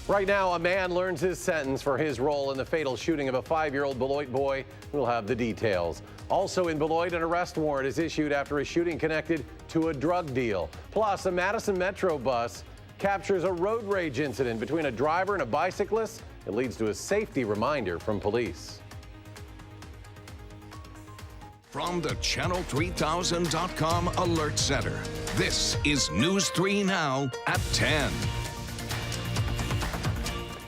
Right now, a man learns his sentence for his role in the fatal shooting of a 5-year-old Beloit boy. We'll have the details. Also in Beloit, an arrest warrant is issued after a shooting connected to a drug deal. Plus, a Madison Metro bus captures a road rage incident between a driver and a bicyclist. It leads to a safety reminder from police. From the Channel3000.com Alert Center, this is News 3 Now at 10.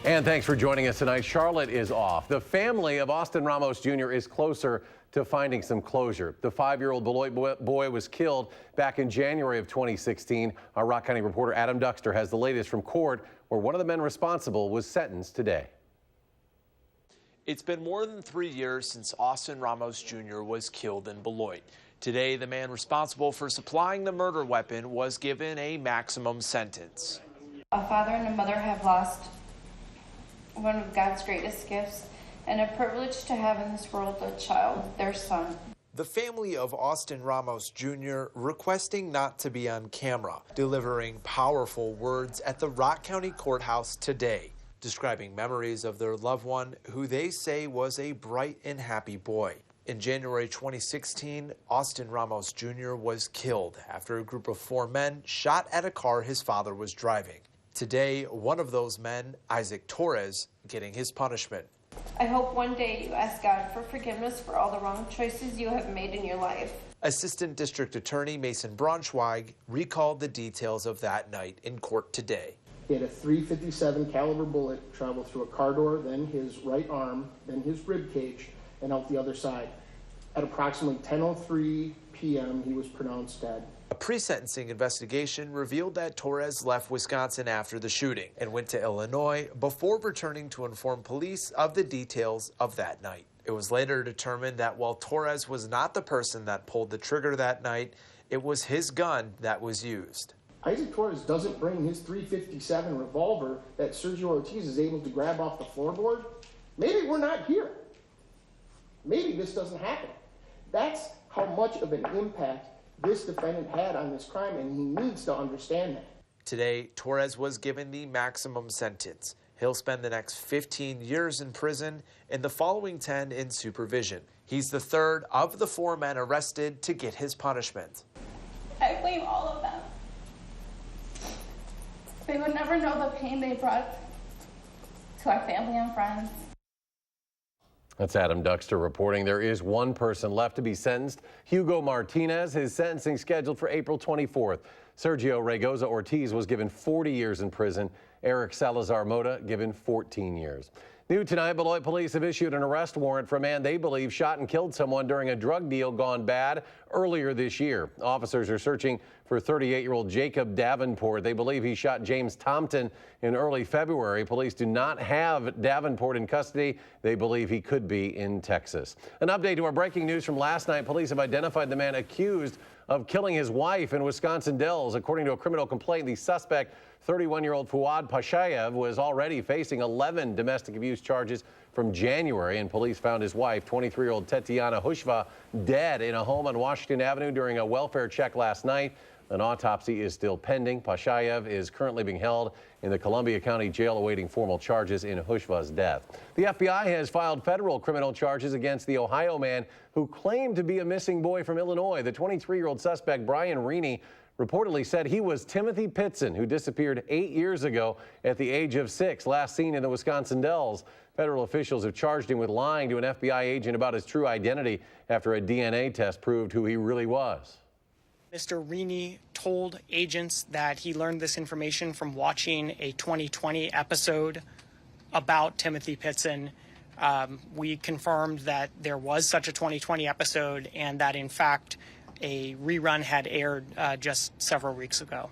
And thanks for joining us tonight. Charlotte is off. The family of Austin Ramos Jr. is closer to finding some closure. The 5-year-old Beloit boy was killed back in January of 2016. Our Rock County reporter Adam Duxter has the latest from court, where one of the men responsible was sentenced today. It's been more than 3 years since Austin Ramos Jr. was killed in Beloit. Today, the man responsible for supplying the murder weapon was given a maximum sentence. A father and a mother have lost one of God's greatest gifts, and a privilege to have in this world a child, their son. The family of Austin Ramos Jr. requesting not to be on camera, delivering powerful words at the Rock County Courthouse today, describing memories of their loved one who they say was a bright and happy boy. In January 2016, Austin Ramos Jr. was killed after a group of 4 men shot at a car his father was driving. Today, one of those men, Isaac Torres, getting his punishment. I hope one day you ask God for forgiveness for all the wrong choices you have made in your life. Assistant District Attorney Mason Braunschweig recalled the details of that night in court today. He had a .357 caliber bullet travel through a car door, then his right arm, then his rib cage, and out the other side. At approximately 10:03 p.m., he was pronounced dead. A pre-sentencing investigation revealed that Torres left Wisconsin after the shooting and went to Illinois before returning to inform police of the details of that night. It was later determined that while Torres was not the person that pulled the trigger that night, it was his gun that was used. Isaac Torres doesn't bring his .357 revolver that Sergio Ortiz is able to grab off the floorboard. Maybe we're not here. Maybe this doesn't happen. That's how much of an impact this defendant had on this crime, and he needs to understand that. Today, Torres was given the maximum sentence. He'll spend the next 15 years in prison and the following 10 in supervision. He's the third of the 4 men arrested to get his punishment. I blame all of them. They would never know the pain they brought to our family and friends. That's Adam Duxter reporting. There is one person left to be sentenced, Hugo Martinez. His sentencing scheduled for April 24th. Sergio Raygoza Ortiz was given 40 years in prison. Eric Salazar Mota given 14 years. New tonight, Beloit police have issued an arrest warrant for a man they believe shot and killed someone during a drug deal gone bad earlier this year. Officers are searching for 38-year-old Jacob Davenport. They believe he shot James Thompson in early February. Police do not have Davenport in custody. They believe he could be in Texas. An update to our breaking news from last night. Police have identified the man accused of killing his wife in Wisconsin Dells. According to a criminal complaint, the suspect, 31-year-old Fuad Pashayev, was already facing 11 domestic abuse charges from January, and police found his wife, 23-year-old Tetiana Hushva, dead in a home on Washington Avenue during a welfare check last night. An autopsy is still pending. Pashayev is currently being held in the Columbia County Jail awaiting formal charges in Hushva's death. The FBI has filed federal criminal charges against the Ohio man who claimed to be a missing boy from Illinois. The 23-year-old suspect, Brian Reaney, reportedly said he was Timothy Pitson, who disappeared 8 years ago at the age of 6, last seen in the Wisconsin Dells. Federal officials have charged him with lying to an FBI agent about his true identity after a DNA test proved who he really was. Mr. Reaney told agents that he learned this information from watching a 2020 episode about Timothy Pitson. We confirmed that there was such a 2020 episode and that, in fact, a rerun had aired just several weeks ago.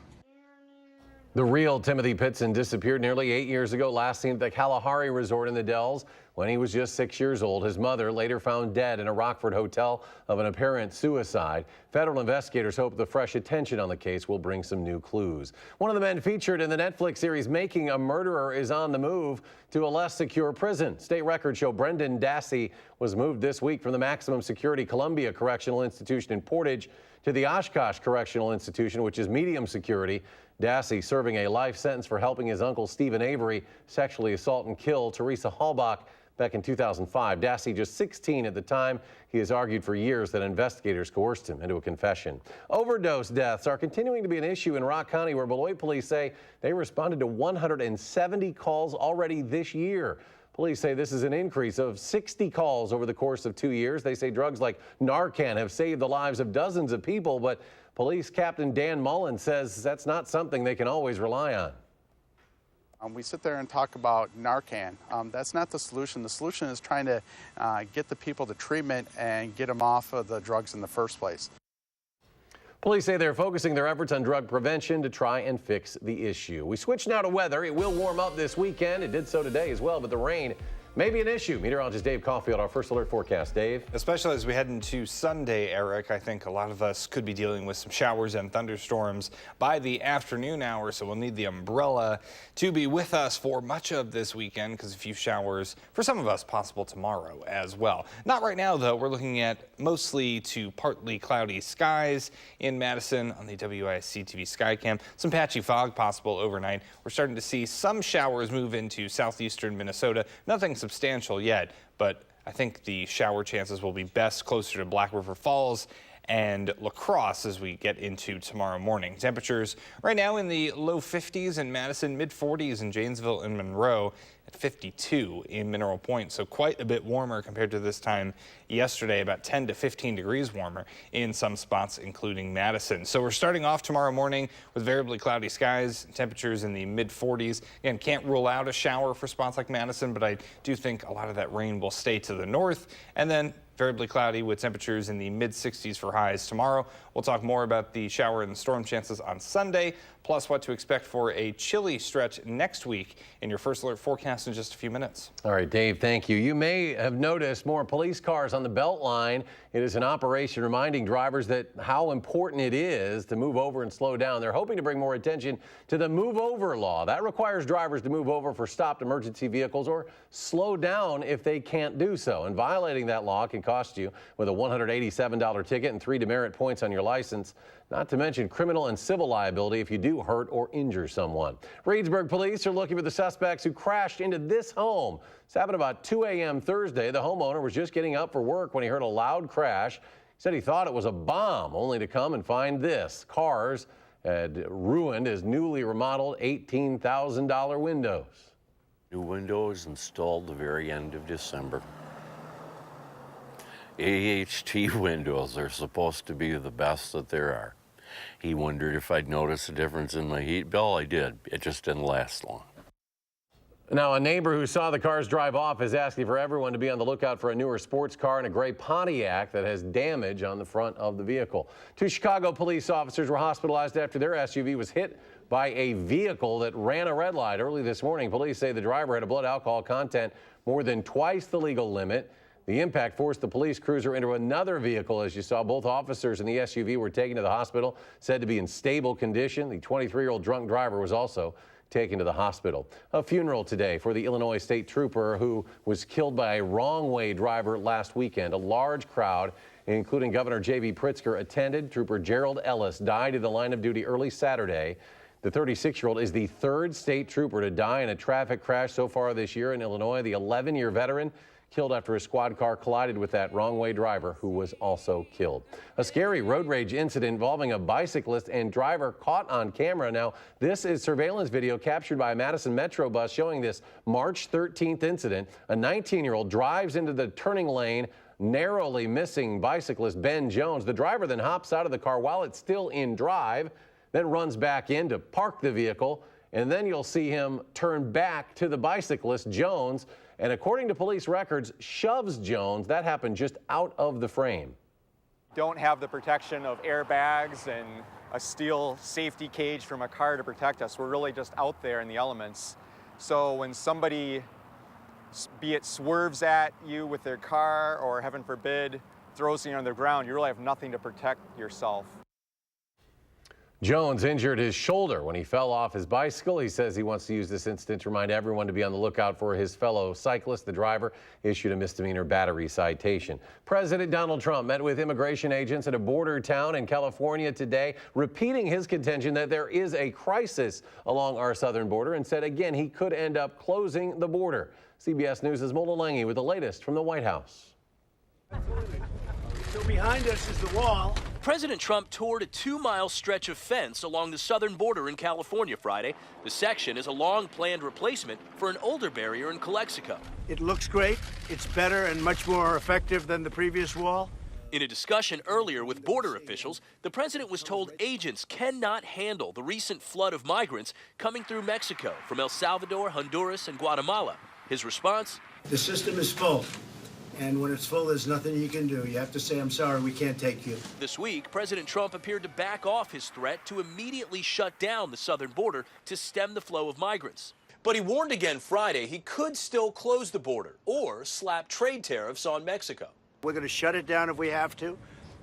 The real Timothy Pitson disappeared nearly 8 years ago, last seen at the Kalahari Resort in the Dells. when he was just 6 years old. His mother later found dead in a Rockford hotel of an apparent suicide. Federal investigators hope the fresh attention on the case will bring some new clues. One of the men featured in the Netflix series Making a Murderer is on the move to a less secure prison. State records show Brendan Dassey was moved this week from the maximum security Columbia Correctional Institution in Portage to the Oshkosh Correctional Institution, which is medium security. Dassey serving a life sentence for helping his uncle Stephen Avery sexually assault and kill Teresa Hallbach back in 2005. Dassey just 16 at the time. He has argued for years that investigators coerced him into a confession. Overdose deaths are continuing to be an issue in Rock County, where Beloit police say they responded to 170 calls already this year. Police say this is an increase of 60 calls over the course of 2 years. They say drugs like Narcan have saved the lives of dozens of people, but Police Captain Dan Mullen says that's not something they can always rely on. We sit there and talk about Narcan. That's not the solution. The solution is trying to get the people to treatment and get them off of the drugs in the first place. Police say they're focusing their efforts on drug prevention to try and fix the issue. We switch now to weather. It will warm up this weekend. It did so today as well, but the rain may be an issue. Meteorologist Dave Caulfield, our first alert forecast. Dave? Especially as we head into Sunday, Eric, I think a lot of us could be dealing with some showers and thunderstorms by the afternoon hours, so we'll need the umbrella to be with us for much of this weekend, because a few showers for some of us possible tomorrow as well. Not right now, though. We're looking at mostly to partly cloudy skies in Madison on the WISC-TV Skycam. Some patchy fog possible overnight. We're starting to see some showers move into southeastern Minnesota. Nothing substantial yet, but I think the shower chances will be best closer to Black River Falls and La Crosse as we get into tomorrow morning. Temperatures right now in the low 50s in Madison, mid 40s in Janesville and Monroe, at 52 in Mineral Point, so quite a bit warmer compared to this time yesterday, about 10 to 15 degrees warmer in some spots, including Madison. So we're starting off tomorrow morning with variably cloudy skies, temperatures in the mid 40s. Again, can't rule out a shower for spots like Madison, but I do think a lot of that rain will stay to the north, and then variably cloudy with temperatures in the mid 60s for highs tomorrow. We'll talk more about the shower and storm chances on Sunday, plus what to expect for a chilly stretch next week in your first alert forecast in just a few minutes. All right, Dave, thank you. You may have noticed more police cars on the Beltline. It is an operation reminding drivers that how important it is to move over and slow down. They're hoping to bring more attention to the move over law. That requires drivers to move over for stopped emergency vehicles or slow down if they can't do so. And violating that law can cost you with a $187 ticket and 3 demerit points on your license, not to mention criminal and civil liability if you do hurt or injure someone. Reedsburg police are looking for the suspects who crashed into this home. This happened about 2 a.m. Thursday. The homeowner was just getting up for work when he heard a loud crash. He said he thought it was a bomb, only to come and find this. Cars had ruined his newly remodeled $18,000 windows. New windows installed the very end of December. AHT windows are supposed to be the best that there are. He wondered if I'd notice a difference in my heat bill. I did. It just didn't last long. Now, a neighbor who saw the cars drive off is asking for everyone to be on the lookout for a newer sports car and a gray Pontiac that has damage on the front of the vehicle. 2 Chicago police officers were hospitalized after their SUV was hit by a vehicle that ran a red light early this morning. Police say the driver had a blood alcohol content more than twice the legal limit. The impact forced the police cruiser into another vehicle, as you saw. Both officers in the SUV were taken to the hospital, said to be in stable condition. The 23-year-old drunk driver was also taken to the hospital. A funeral today for the Illinois State Trooper who was killed by a wrong-way driver last weekend. A large crowd, including Governor J.B. Pritzker, attended. Trooper Gerald Ellis died in the line of duty early Saturday. The 36-year-old is the 3rd state trooper to die in a traffic crash so far this year in Illinois. The 11-year veteran killed after his squad car collided with that wrong-way driver who was also killed. A scary road rage incident involving a bicyclist and driver caught on camera. Now, this is surveillance video captured by a Madison Metro bus showing this March 13th incident. A 19-year-old drives into the turning lane, narrowly missing bicyclist Ben Jones. The driver then hops out of the car while it's still in drive, then runs back in to park the vehicle, and then you'll see him turn back to the bicyclist, Jones, and according to police records, shoves Jones. That happened just out of the frame. Don't have the protection of airbags and a steel safety cage from a car to protect us. We're really just out there in the elements. So when somebody be it swerves at you with their car or, heaven forbid, throws you on the ground, you really have nothing to protect yourself. Jones injured his shoulder when he fell off his bicycle. He says he wants to use this incident to remind everyone to be on the lookout for his fellow cyclist. The driver issued a misdemeanor battery citation. President Donald Trump met with immigration agents at a border town in California today, repeating his contention that there is a crisis along our southern border, and said again he could end up closing the border. CBS News' Mulder with the latest from the White House. So behind us is the wall. President Trump toured a 2-mile stretch of fence along the southern border in California Friday. The section is a long-planned replacement for an older barrier in Calexico. It looks great. It's better and much more effective than the previous wall. In a discussion earlier with border officials, the president was told agents cannot handle the recent flood of migrants coming through Mexico from El Salvador, Honduras, and Guatemala. His response? The system is full. And when it's full, there's nothing you can do. You have to say, I'm sorry, we can't take you. This week, President Trump appeared to back off his threat to immediately shut down the southern border to stem the flow of migrants. But he warned again Friday he could still close the border or slap trade tariffs on Mexico. We're going to shut it down if we have to.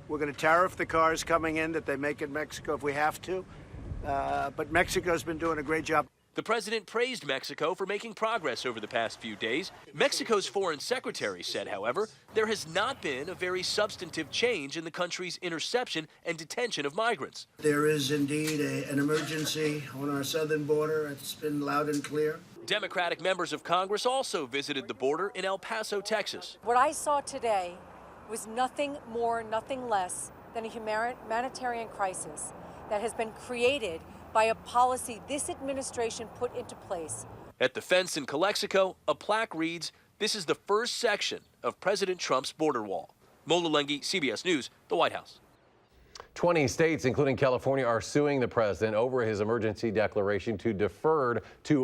We're going to tariff the cars coming in that they make in Mexico if we have to. But Mexico's been doing a great job. The president praised Mexico for making progress over the past few days. Mexico's foreign secretary said, however, there has not been a very substantive change in the country's interception and detention of migrants. There is indeed an emergency on our southern border. It's been loud and clear. Democratic members of Congress also visited the border in El Paso, Texas. What I saw today was nothing more, nothing less than a humanitarian crisis that has been created by a policy this administration put into place. At the fence in Calexico, a plaque reads, "This is the first section of President Trump's border wall." Mulder, CBS News, the White House. 20 states, including California, are suing the president over his emergency declaration to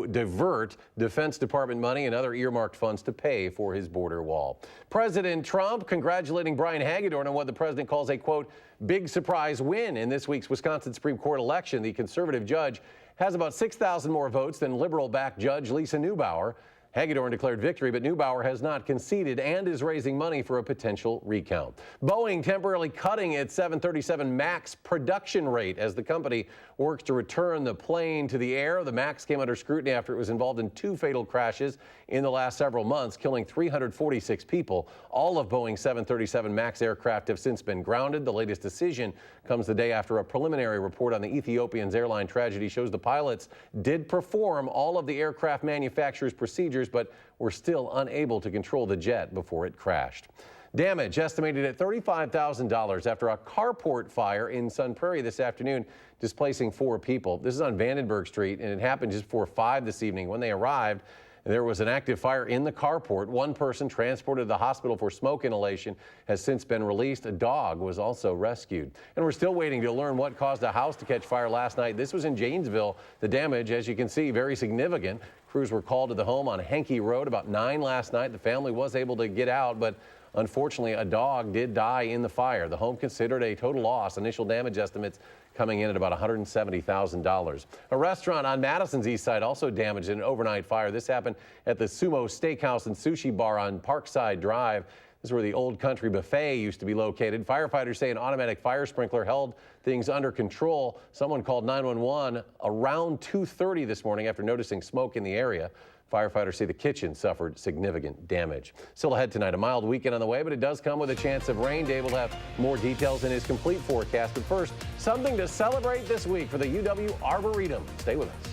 divert Defense Department money and other earmarked funds to pay for his border wall. President Trump congratulating Brian Hagedorn on what the president calls a, quote, big surprise win in this week's Wisconsin Supreme Court election. The conservative judge has about 6,000 more votes than liberal-backed Judge Lisa Neubauer. Hagedorn declared victory, but Neubauer has not conceded and is raising money for a potential recount. Boeing temporarily cutting its 737 MAX production rate as the company works to return the plane to the air. The MAX came under scrutiny after it was involved in 2 fatal crashes in the last several months, killing 346 people. All of Boeing's 737 MAX aircraft have since been grounded. The latest decision comes the day after a preliminary report on the Ethiopian airline tragedy shows the pilots did perform all of the aircraft manufacturer's procedures, but were still unable to control the jet before it crashed. Damage estimated at $35,000 after a carport fire in Sun Prairie this afternoon, displacing 4 people. This is on Vandenberg Street, and it happened just before 5 this evening. When they arrived, there was an active fire in the carport. 1 person transported to the hospital for smoke inhalation has since been released. A dog was also rescued. And we're still waiting to learn what caused a house to catch fire last night. This was in Janesville. The damage, as you can see, very significant. Crews were called to the home on Hankey Road about 9 last night. The family was able to get out, but unfortunately, a dog did die in the fire. The home considered a total loss. Initial damage estimates coming in at about $170,000. A restaurant on Madison's east side also damaged in an overnight fire. This happened at the Sumo Steakhouse and Sushi Bar on Parkside Drive. This is where the Old Country Buffet used to be located. Firefighters say an automatic fire sprinkler held things under control. Someone called 911 around 2:30 this morning after noticing smoke in the area. Firefighters say the kitchen suffered significant damage. Still ahead tonight, a mild weekend on the way, but it does come with a chance of rain. Dave will have more details in his complete forecast. But first, something to celebrate this week for the UW Arboretum. Stay with us.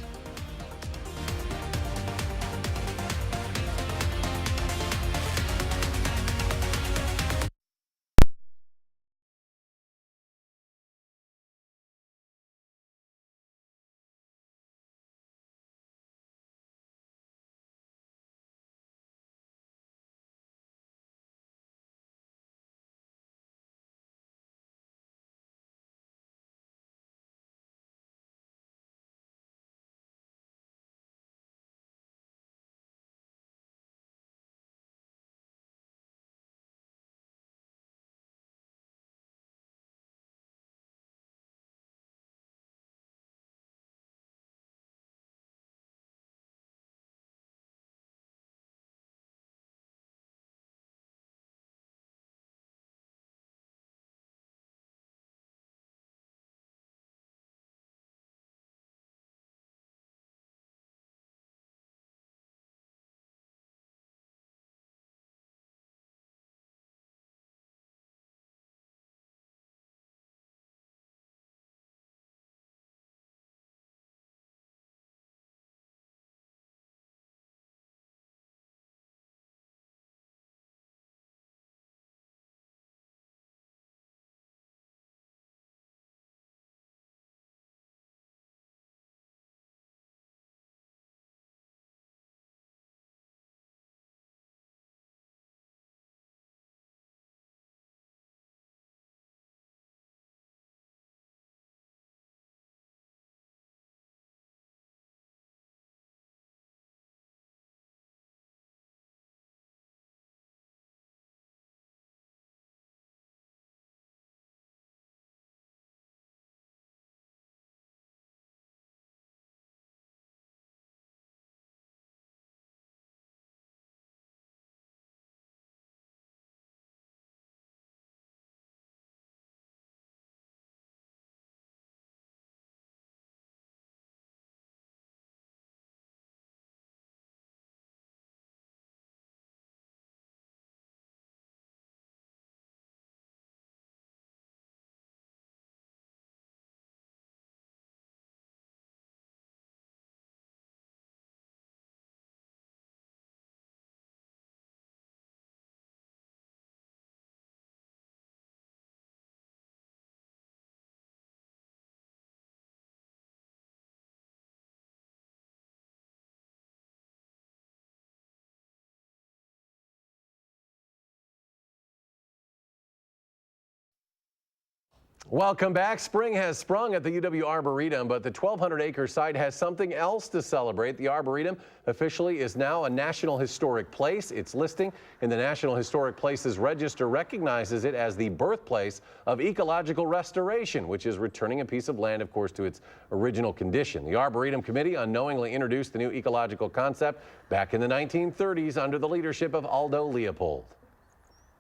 Welcome back. Spring has sprung at the UW Arboretum, but the 1,200-acre site has something else to celebrate. The Arboretum officially is now a National Historic Place. Its listing in the National Historic Places Register recognizes it as the birthplace of ecological restoration, which is returning a piece of land, of course, to its original condition. The Arboretum Committee unknowingly introduced the new ecological concept back in the 1930s under the leadership of Aldo Leopold.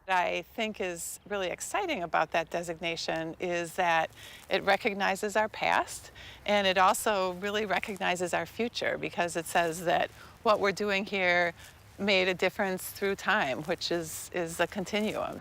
What I think is really exciting about that designation is that it recognizes our past, and it also really recognizes our future, because it says that what we're doing here made a difference through time, which is a continuum.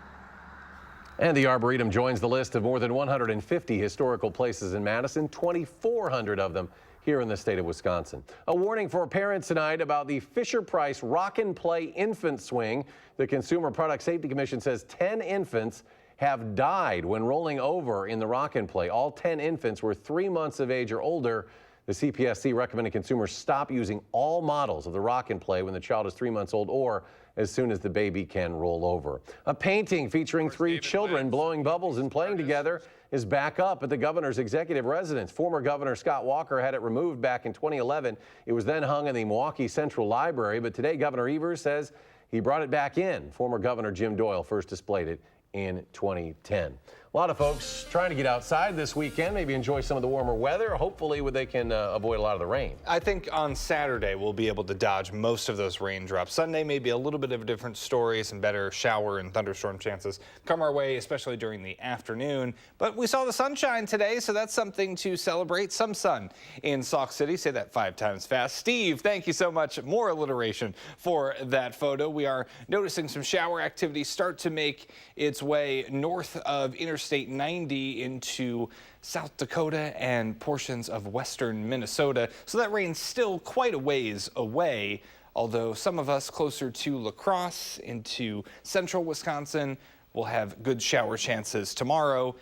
And the Arboretum joins the list of more than 150 historical places in Madison, 2,400 of them here in the state of Wisconsin. A warning for parents tonight about the Fisher-Price Rock and Play infant swing. The Consumer Product Safety Commission says 10 infants have died when rolling over in the Rock and Play. All 10 infants were 3 months of age or older. The CPSC recommended consumers stop using all models of the Rock and Play when the child is 3 months old or as soon as the baby can roll over. A painting featuring 3 children blowing bubbles and playing together is back up at the governor's executive residence. Former Governor Scott Walker had it removed back in 2011. It was then hung in the Milwaukee Central Library, but today Governor Evers says he brought it back in. Former Governor Jim Doyle first displayed it in 2010. A lot of folks trying to get outside this weekend, maybe enjoy some of the warmer weather. Hopefully they can avoid a lot of the rain. I think on Saturday we'll be able to dodge most of those raindrops. Sunday may be a little bit of a different story. Some better shower and thunderstorm chances come our way, especially during the afternoon. But we saw the sunshine today, so that's something to celebrate. Some sun in Sauk City. Say that 5 times fast. Steve, thank you so much. More alliteration for that photo. We are noticing some shower activity start to make its way north of Interstate 90 into South Dakota and portions of western Minnesota. So that rain's still quite a ways away, although some of us closer to La Crosse into central Wisconsin will have good shower chances tomorrow.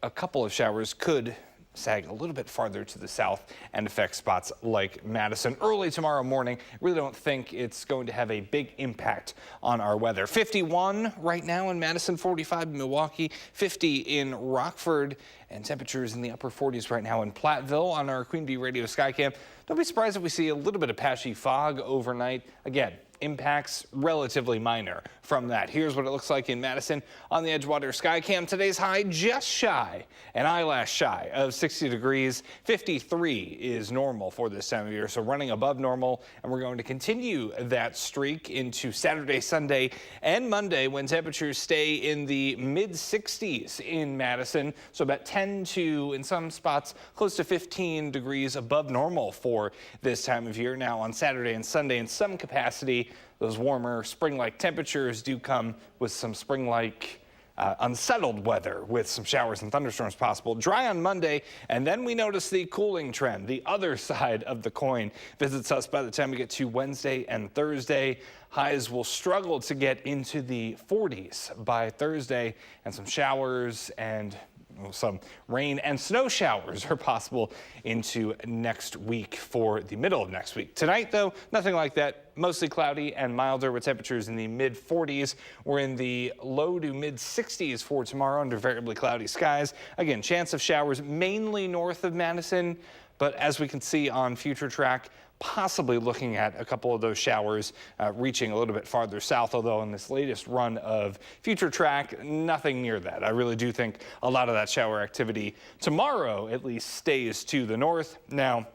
A couple of showers could sag a little bit farther to the south and affect spots like Madison early tomorrow morning. Really don't think it's going to have a big impact on our weather. 51 right now in Madison, 45 in Milwaukee, 50 in Rockford, and temperatures in the upper 40s right now in Platteville on our Queen Bee Radio Skycam. Don't be surprised if we see a little bit of patchy fog overnight. Again, impacts relatively minor from that. Here's what it looks like in Madison on the Edgewater Skycam. Today's high just shy, an eyelash shy of 60 degrees. 53 is normal for this time of year, so running above normal, and we're going to continue that streak into Saturday, Sunday, and Monday when temperatures stay in the mid-60s in Madison, so about 10 to, in some spots, close to 15 degrees above normal for this time of year. Now on Saturday and Sunday, in some capacity, those warmer spring-like temperatures do come with some spring-like unsettled weather with some showers and thunderstorms possible. Dry on Monday, and then we notice the cooling trend. The other side of the coin visits us by the time we get to Wednesday and Thursday. Highs will struggle to get into the 40s by Thursday, and some showers and some rain and snow showers are possible into next week for the middle of next week. Tonight, though, nothing like that. Mostly cloudy and milder with temperatures in the mid-40s. We're in the low to mid-60s for tomorrow under variably cloudy skies. Again, chance of showers mainly north of Madison, but as we can see on Future Track, possibly looking at a couple of those showers reaching a little bit farther south, although in this latest run of Future Track, nothing near that. I really do think a lot of that shower activity tomorrow at least stays to the north. Now,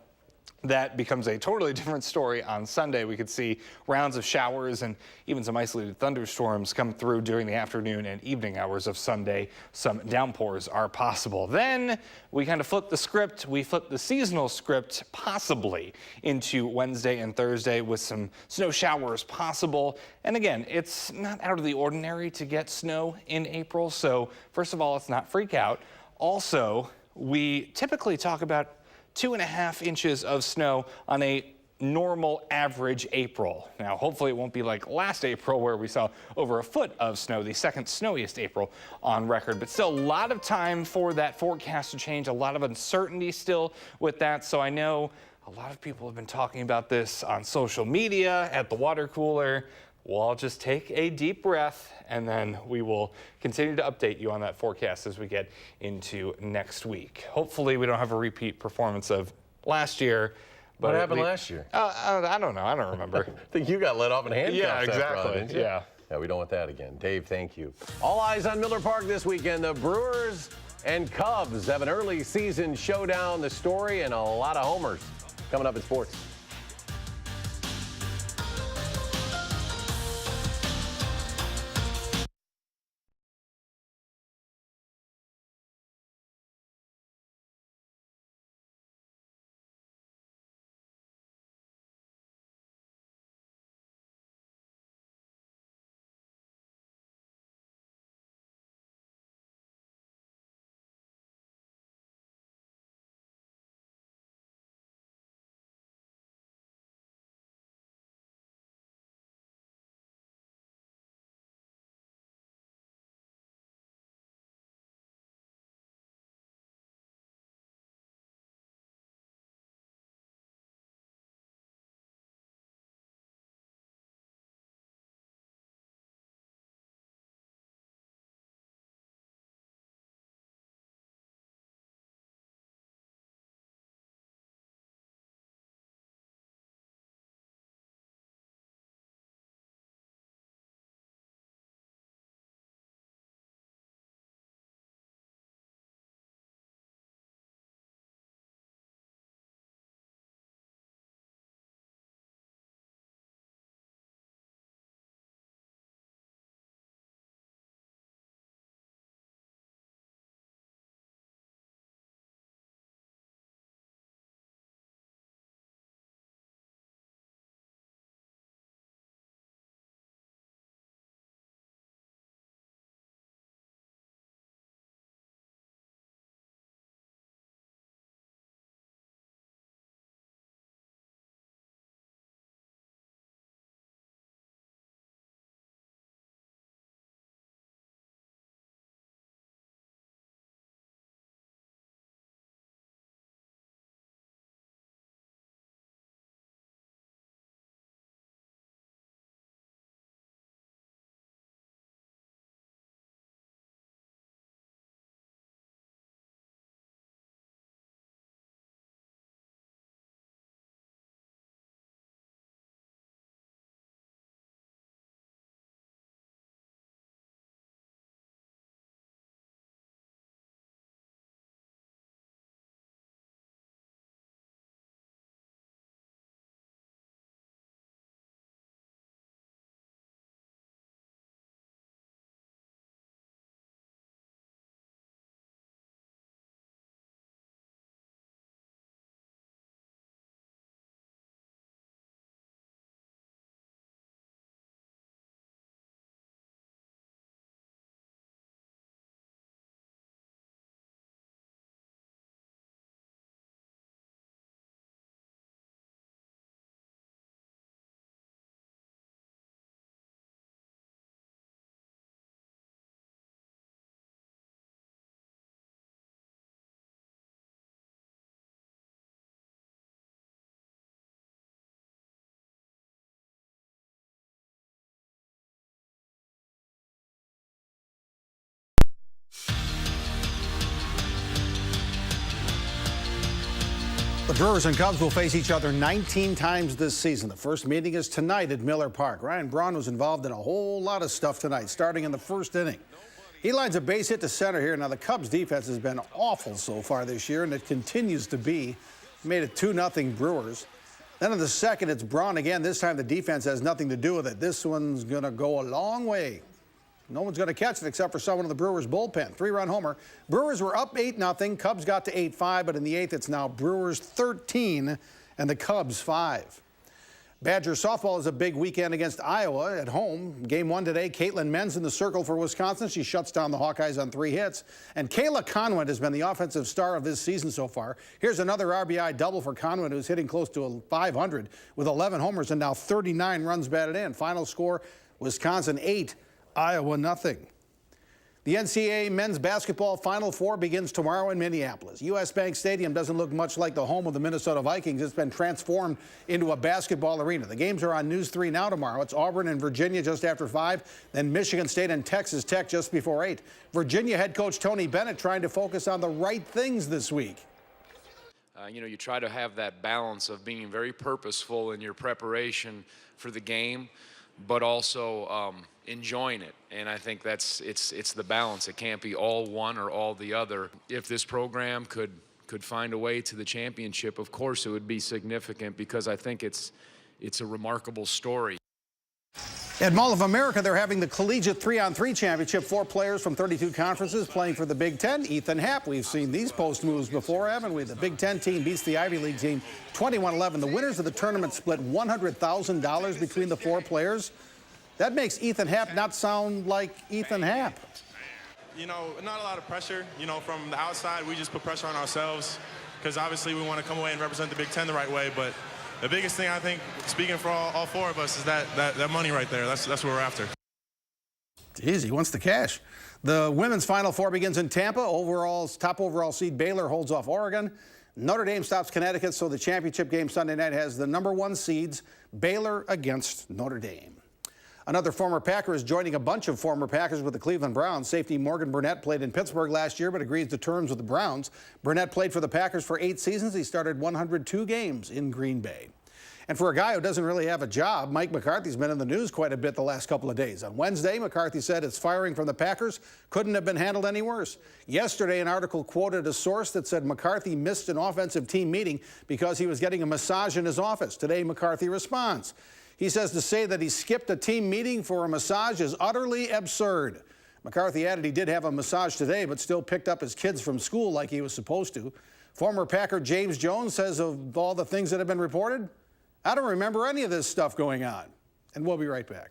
that becomes a totally different story on Sunday. We could see rounds of showers and even some isolated thunderstorms come through during the afternoon and evening hours of Sunday. Some downpours are possible. Then we kind of flip the script. We flip the seasonal script possibly into Wednesday and Thursday with some snow showers possible. And again, it's not out of the ordinary to get snow in April. So first of all, let's not freak out. Also, we typically talk about 2.5 inches of snow on a normal average April. Now, hopefully it won't be like last April where we saw over a foot of snow, the second snowiest April on record, but still a lot of time for that forecast to change, a lot of uncertainty still with that. So I know a lot of people have been talking about this on social media, at the water cooler. we'll all just take a deep breath, and then we will continue to update you on that forecast as we get into next week. Hopefully we don't have a repeat performance of last year. But what happened last year? I don't know. I don't remember. I think you got let off in handcuffs. Yeah, exactly. Yeah, we don't want that again. Dave, thank you. All eyes on Miller Park this weekend. The Brewers and Cubs have an early season showdown. The story and a lot of homers coming up in sports. The Brewers and Cubs will face each other 19 times this season. The first meeting is tonight at Miller Park. Ryan Braun was involved in a whole lot of stuff tonight, starting in the first inning. He lines a base hit to center here. Now, the Cubs defense has been awful so far this year, and it continues to be. Made it 2-0 Brewers. Then in the second, it's Braun again. This time, the defense has nothing to do with it. This one's going to go a long way. No one's going to catch it except for someone in the Brewers bullpen. 3-run homer. Brewers were up 8-0. Cubs got to 8-5, but in the eighth, it's now Brewers 13 and the Cubs 5. Badger softball is a big weekend against Iowa at home. Game 1 today, Caitlin Men's in the circle for Wisconsin. She shuts down the Hawkeyes on 3 hits. And Kayla Conwent has been the offensive star of this season so far. Here's another RBI double for Conwent, who's hitting close to 500 with 11 homers and now 39 runs batted in. Final score, Wisconsin 8, Iowa 0. The NCAA men's basketball Final Four begins tomorrow in Minneapolis. U.S. Bank Stadium doesn't look much like the home of the Minnesota Vikings. It's been transformed into a basketball arena. The games are on News 3 Now tomorrow. It's Auburn and Virginia just after 5, then Michigan State and Texas Tech just before 8. Virginia head coach Tony Bennett trying to focus on the right things this week. You try to have that balance of being very purposeful in your preparation for the game, but also enjoying it. And I think it's the balance. It can't be all one or all the other. If this program could find a way to the championship, of course it would be significant, because I think it's a remarkable story. At Mall of America, they're having the Collegiate 3-on-3 Championship. 4 players from 32 conferences playing for the Big Ten. Ethan Happ, we've seen these post moves before, haven't we? The Big Ten team beats the Ivy League team 21-11. The winners of the tournament split $100,000 between the 4 players. That makes Ethan Happ not sound like Ethan Happ. Not a lot of pressure. From the outside, we just put pressure on ourselves, because obviously we want to come away and represent the Big Ten the right way. But the biggest thing, I think, speaking for all 4 of us, is that money right there. That's what we're after. Jeez, he wants the cash. The women's Final Four begins in Tampa. Top overall seed Baylor holds off Oregon. Notre Dame stops Connecticut, so the championship game Sunday night has the #1 seeds, Baylor against Notre Dame. Another former Packer is joining a bunch of former Packers with the Cleveland Browns. Safety Morgan Burnett played in Pittsburgh last year but agrees to terms with the Browns. Burnett played for the Packers for 8 seasons. He started 102 games in Green Bay. And for a guy who doesn't really have a job, Mike McCarthy's been in the news quite a bit the last couple of days. On Wednesday, McCarthy said his firing from the Packers couldn't have been handled any worse. Yesterday, an article quoted a source that said McCarthy missed an offensive team meeting because he was getting a massage in his office. Today, McCarthy responds. He says to say that he skipped a team meeting for a massage is utterly absurd. McCarthy added he did have a massage today, but still picked up his kids from school like he was supposed to. Former Packer James Jones says of all the things that have been reported, I don't remember any of this stuff going on. And we'll be right back.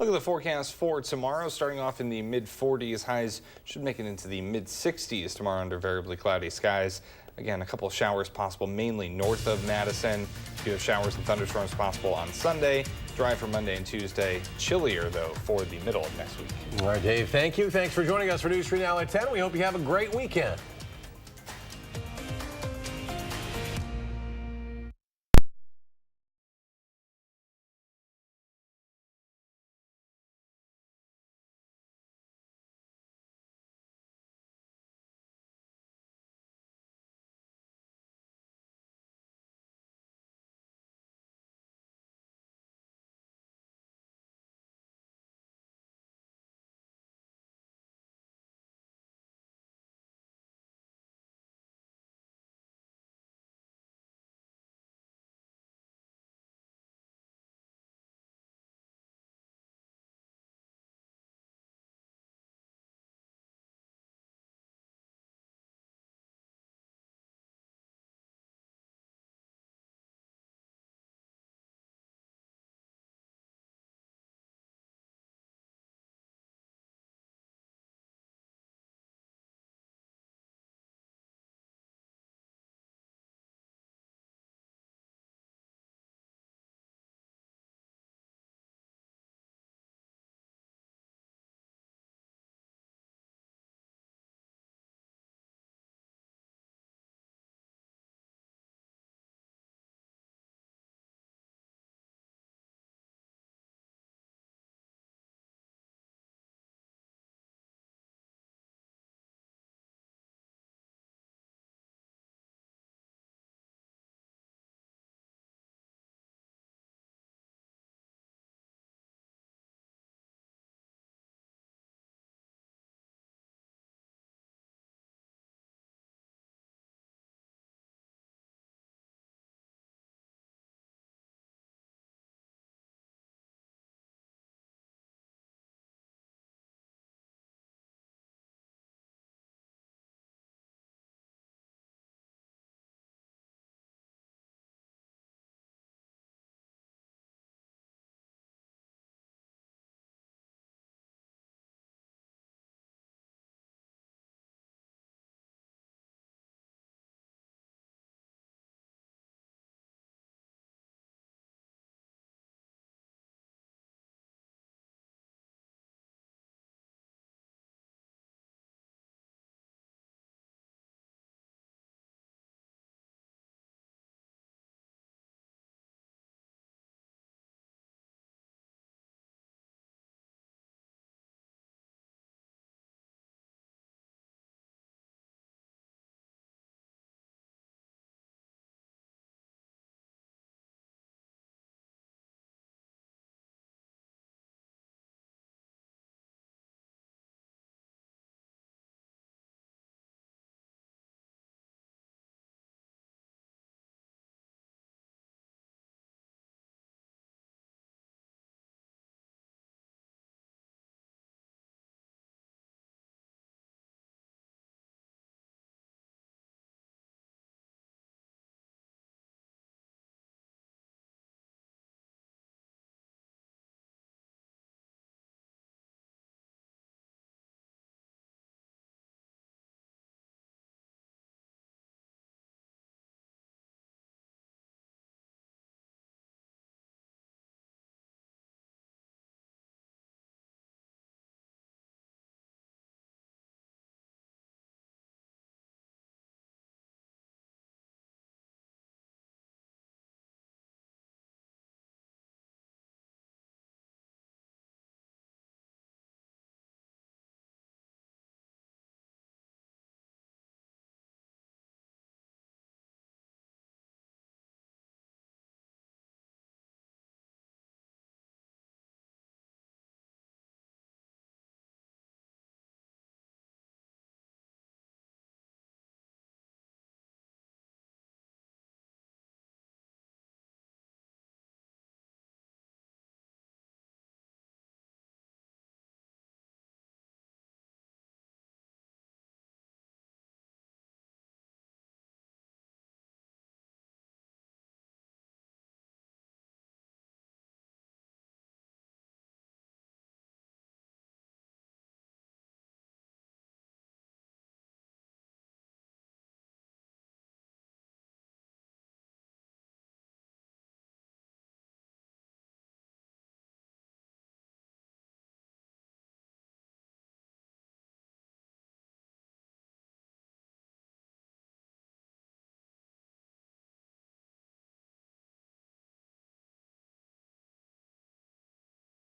Look at the forecast for tomorrow. Starting off in the mid-40s, highs should make it into the mid-60s tomorrow under variably cloudy skies. Again, a couple of showers possible mainly north of Madison. You have showers and thunderstorms possible on Sunday. Dry for Monday and Tuesday. Chillier, though, for the middle of next week. All right, Dave, thank you. Thanks for joining us for News 3 Now at 10. We hope you have a great weekend.